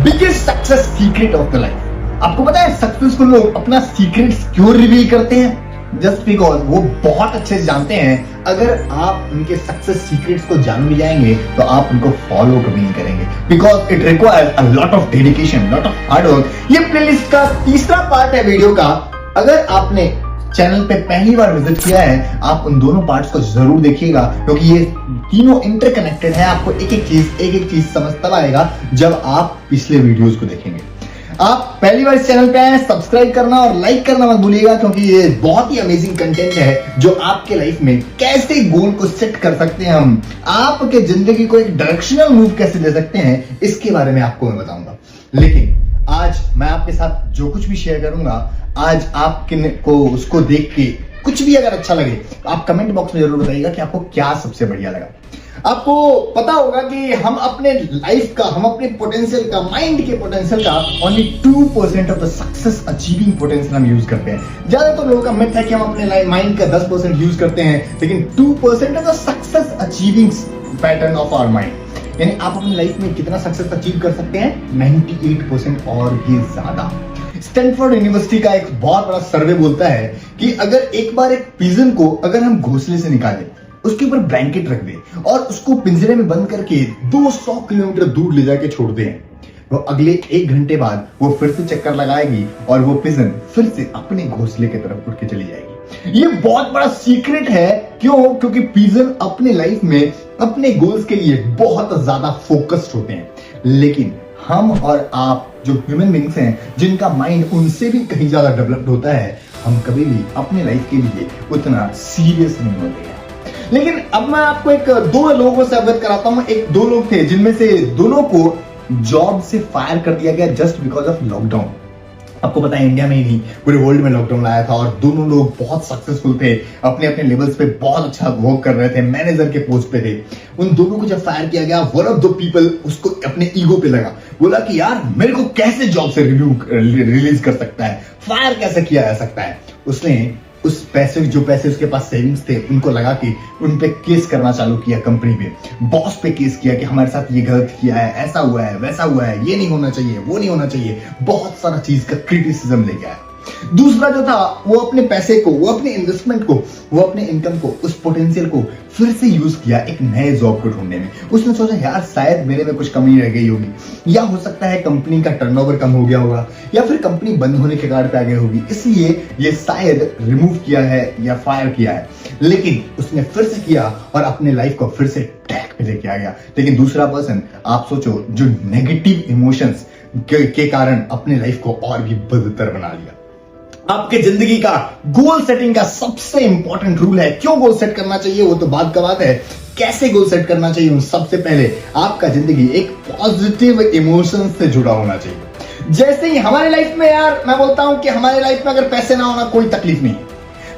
Biggest success secret of the life. आपको पता है सक्सेसफुल लोग अपना सीक्रेट्स क्यों रिवील करते हैं? जस्ट बिकॉज वो बहुत अच्छे से जानते हैं अगर आप उनके सक्सेस सीक्रेट्स को जान भी जाएंगे तो आप उनको फॉलो कभी नहीं करेंगे, because it requires a lot of dedication, lot of hard work. ये प्लेलिस्ट का तीसरा पार्ट है वीडियो का। अगर आपने चैनल पे पहली बार विजिट किया है, आप उन दोनों पार्ट्स को जरूर देखिएगा, क्योंकि ये तीनों इंटरकनेक्टेड है। आपको एक एक चीज समझ तब आएगा जब आप पिछले वीडियोस को देखेंगे। आप पहली बार इस चैनल पे आए, सब्सक्राइब करना और लाइक करना मत भूलिएगा, क्योंकि ये बहुत ही अमेजिंग कंटेंट है जो आपके लाइफ में कैसे गोल को सेट कर सकते हैं, हम आपके जिंदगी को एक डायरेक्शनल मूव कैसे दे सकते हैं, इसके बारे में आपको मैं बताऊंगा। लेकिन आज मैं आपके साथ जो कुछ भी शेयर करूंगा, आज आपको उसको देख के कुछ भी अगर अच्छा लगे तो आप कमेंट बॉक्स में जरूर बताइएगा कि आपको क्या सबसे बढ़िया लगा। आपको पता होगा कि हम अपने लाइफ का, हम अपने पोटेंशियल का, माइंड के पोटेंशियल का only 2% of the success achieving potential हम यूज करते हैं। ज्यादातर लोगों का मिथ है कि हम अपने माइंड का 10% यूज करते हैं, लेकिन 2% of the success achieving pattern of our mind, यानी आप अपनी लाइफ में कितना सक्सेस अचीव कर सकते हैं? 98% और भी ज्यादा। स्टैनफोर्ड यूनिवर्सिटी का एक बहुत बड़ा सर्वे बोलता है कि अगर एक बार एक पिजन को अगर हम घोंसले से निकालें, उसके ऊपर ब्लैंकेट रख दें और उसको पिंजरे में बंद करके 200 किलोमीटर दूर ले जाके छोड़ दें, तो अगले 1 घंटे बाद वो फिर से चक्कर लगाएगी और वो पिजन फिर से अपने घोंसले की तरफ उड़ के चली जाएगी। ये बहुत बड़ा सीक्रेट है। क्यों? क्योंकि पिजन अपने लाइफ में अपने गोल्स के लिए बहुत ज्यादा फोकस्ड होते हैं, लेकिन हम और आप जो ह्यूमन बीइंग्स हैं, जिनका माइंड उनसे भी कहीं ज्यादा डेवलप्ड होता है, हम कभी भी अपने लाइफ के लिए उतना सीरियस नहीं होते हैं। लेकिन अब मैं आपको दो लोगों से अवगत कराता हूं। दो लोग थे जिनमें से दोनों को जॉब से फायर कर दिया गया जस्ट बिकॉज ऑफ लॉकडाउन। आपको पता है इंडिया में ही नहीं, पूरे वर्ल्ड में लॉकडाउन लाया था और दोनों लोग बहुत सक्सेसफुल थे, अपने अपने लेवल्स पे बहुत अच्छा वर्क कर रहे थे, मैनेजर के पोस्ट पे थे। उन दोनों को जब फायर किया गया, वन ऑफ द पीपल उसको अपने ईगो पे लगा, बोला कि यार मेरे को कैसे जॉब से रिलीज कर सकता है, फायर कैसे किया जा सकता है। उसने उस जो पैसे उसके पास सेविंग्स थे, उनको लगा कि उन पे केस करना चालू किया, कंपनी पे, बॉस पे केस किया कि हमारे साथ ये गलत किया है, ऐसा हुआ है, वैसा हुआ है, ये नहीं होना चाहिए, वो नहीं होना चाहिए, बहुत सारा चीज का क्रिटिसिज्म लेके आया। दूसरा जो था, वो अपने पैसे को, वो अपने इन्वेस्टमेंट को, वो अपने इनकम को, उस पोटेंशियल को फिर से यूज किया एक नए जॉब को ढूंढने में। उसने सोचा यार शायद मेरे में कुछ कमी रह गई होगी, या हो सकता है कंपनी का टर्नओवर कम हो गया होगा, या फिर कंपनी बंद होने के कगार पे आ गई होगी, इसलिए ये शायद रिमूव किया है या फायर किया है। लेकिन उसने फिर से किया और अपने लाइफ को फिर से ट्रैक पे लेके आ गया। लेकिन दूसरा पर्सन, आप सोचो, जो नेगेटिव इमोशंस के कारण अपने लाइफ को और भी बदतर बना लिया। आपके जिंदगी का गोल सेटिंग का सबसे इंपॉर्टेंट रूल है। क्यों गोल सेट करना चाहिए वो तो बात का बात है, कैसे गोल सेट करना चाहिए, सबसे पहले आपका जिंदगी एक पॉजिटिव इमोशन से जुड़ा होना चाहिए। जैसे ही हमारे लाइफ में, यार मैं बोलता हूं कि हमारे लाइफ में अगर पैसे ना होना कोई तकलीफ नहीं,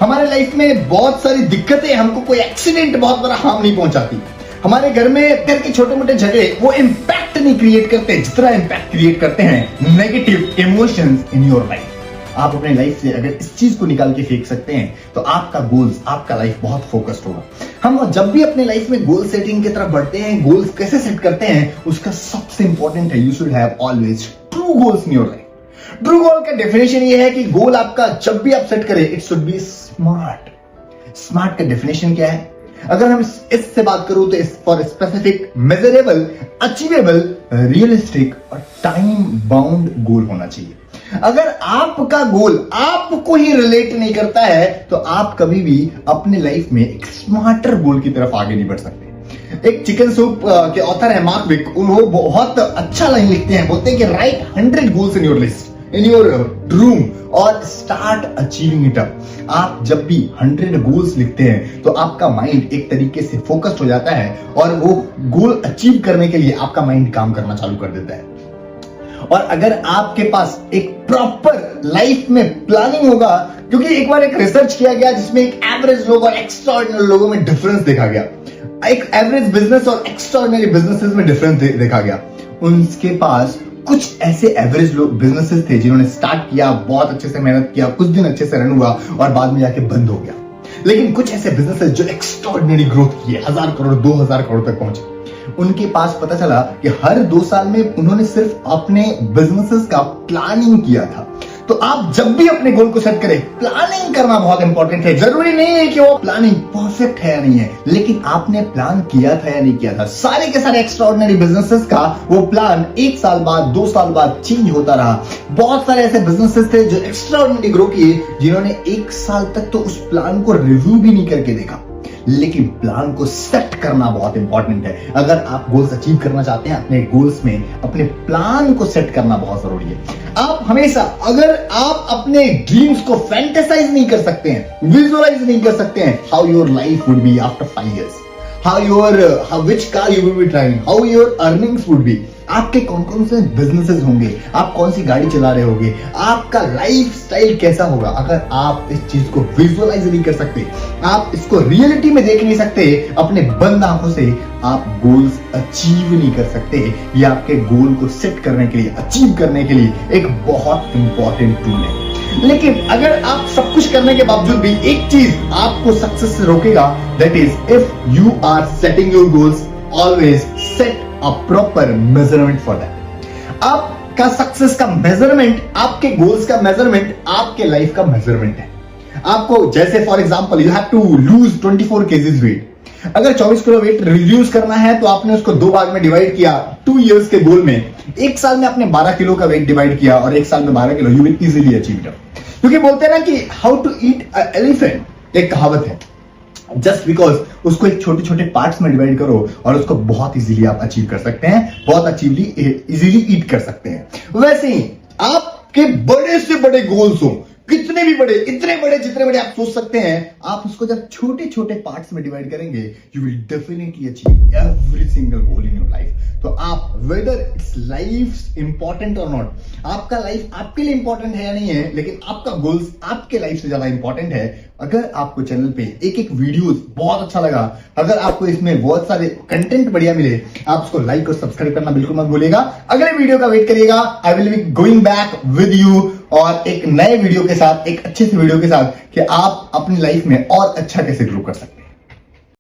हमारे लाइफ में बहुत सारी दिक्कतें, हमको कोई एक्सीडेंट बहुत बड़ा हार्म नहीं पहुंचाती, हमारे घर में घर के छोटे मोटे झगड़े वो इंपैक्ट नहीं क्रिएट करते जितना इंपैक्ट क्रिएट करते हैं negative emotions in your life. आप अपने लाइफ से अगर इस चीज को निकाल के फेंक सकते हैं तो आपका गोल्स, आपका लाइफ बहुत फोकस्ड होगा। हम जब भी अपने लाइफ में गोल सेटिंग की तरफ बढ़ते हैं, गोल्स कैसे सेट करते हैं, उसका सबसे इंपॉर्टेंट है, you should have always true goals in your life. True goal का डेफिनेशन ये है कि गोल आपका जब भी आप सेट करें, it should be smart. Smart का डेफिनेशन क्या है? अगर हम इससे बात करूं तो for specific, measurable, achievable, realistic और टाइम बाउंड गोल होना चाहिए। अगर आपका गोल आपको ही रिलेट नहीं करता है तो आप कभी भी अपने लाइफ में एक स्मार्टर गोल की तरफ आगे नहीं बढ़ सकते। एक चिकन सूप के ऑथर है मार्क विक, वो बहुत अच्छा लाइन लिखते हैं, बोलते हैं कि right 100 goals in your list, in your room और स्टार्ट अचीविंग इट अप। आप जब भी 100 गोल्स लिखते हैं तो आपका माइंड एक तरीके से फोकस्ड हो जाता है और वो गोल अचीव करने के लिए आपका माइंड काम करना चालू कर देता है। और अगर आपके पास एक प्रॉपर लाइफ में प्लानिंग होगा, क्योंकि एक बार एक रिसर्च किया गया जिसमें एक एवरेज लोग और एक्स्ट्राऑर्डिनरी लोगों में डिफरेंस देखा गया, एक एवरेज बिजनेस और एक्स्ट्राऑर्डिनरी बिजनेसेस में डिफरेंस देखा गया। उनके पास कुछ ऐसे एवरेज लोग बिजनेसेस थे जिन्होंने स्टार्ट किया, बहुत अच्छे से मेहनत किया, कुछ दिन अच्छे से रन हुआ और बाद में जाके बंद हो गया। लेकिन कुछ ऐसे बिजनेसेस जो एक्स्ट्राऑर्डिनरी ग्रोथ किए, 1000 करोड़ 2000 करोड़ तक पहुंचे। उनके पास पता चला कि हर 2 साल में उन्होंने सिर्फ अपने बिजनेसेस का प्लानिंग किया था। तो आप जब भी अपने गोल को सेट करें, प्लानिंग करना बहुत इंपॉर्टेंट है। जरूरी नहीं है कि वो प्लानिंग परफेक्ट है या नहीं है, लेकिन आपने प्लान किया था या नहीं किया था। सारे के सारे एक्स्ट्राऑर्डिनरी बिजनेसेस का वो प्लान 1 साल बाद, 2 साल बाद चेंज होता रहा। बहुत सारे ऐसे बिजनेसेस थे जो एक्स्ट्राऑर्डिनरी ग्रो किए, जिन्होंने 1 साल तक तो उस प्लान को रिव्यू भी नहीं करके देखा। लेकिन प्लान को सेट करना बहुत इंपॉर्टेंट है। अगर आप गोल्स अचीव करना चाहते हैं, अपने गोल्स में अपने प्लान को सेट करना बहुत जरूरी है। आप हमेशा, अगर आप अपने ड्रीम्स को फैंटेसाइज नहीं कर सकते हैं, विजुअलाइज नहीं कर सकते हैं, how your life would be after 5 years, how which car you will be driving, how your earnings would be, आपके कौन कौन से बिजनेसेस होंगे, आप कौन सी गाड़ी चला रहे होंगे, आपका लाइफ स्टाइल कैसा होगा, अगर आप इस चीज को विजुअलाइज नहीं कर सकते, आप इसको रियलिटी में देख नहीं सकते अपने बंद आंखों से, आप गोल्स अचीव नहीं कर सकते। ये आपके गोल को सेट करने के लिए, अचीव करने के लिए एक बहुत इंपॉर्टेंट टूल है। लेकिन अगर आप सब कुछ करने के बावजूद भी एक चीज आपको सक्सेस से रोकेगा, that is if you are setting your goals, always set a proper measurement for that. आपका सक्सेस का मेजरमेंट, आपके गोल्स का मेजरमेंट आपके लाइफ का मेजरमेंट है। आपको जैसे for example you have to lose 24 kgs weight. अगर 24 किलो वेट रिड्यूस करना है तो आपने उसको 2 भाग में डिवाइड किया 2 years के गोल में। 1 साल में आपने 12 किलो का वेट डिवाइड किया और 1 साल में 12 kilo, you will easily achieve it. क्योंकि बोलते हैं ना कि how to eat a elephant, एक कहावत है। जस्ट बिकॉज उसको एक छोटे छोटे पार्ट्स में डिवाइड करो और उसको बहुत इजीली आप अचीव कर सकते हैं, बहुत इजीली ईट कर सकते हैं। वैसे ही आपके बड़े से बड़े गोल्स हो, कितने भी बड़े, इतने बड़े जितने बड़े आप सोच सकते हैं, आप उसको जब छोटे छोटे पार्ट्स में डिवाइड करेंगे, you will definitely achieve every single goal in your life. तो आप, वेदर इट्स लाइफ इंपॉर्टेंट और नॉट, आपका लाइफ आपके लिए इंपॉर्टेंट है या नहीं है, लेकिन आपका गोल्स आपके लाइफ से ज्यादा इंपॉर्टेंट है। अगर आपको चैनल पे एक एक वीडियोस बहुत अच्छा लगा, अगर आपको इसमें बहुत सारे कंटेंट बढ़िया मिले, आप उसको लाइक और सब्सक्राइब करना बिल्कुल मत भूलिएगा। अगले वीडियो का वेट करिएगा, I will be going back with you और एक नए वीडियो के साथ, एक अच्छे से वीडियो के साथ, कि आप अपनी लाइफ में और अच्छा कैसे ग्रो कर सकते हैं।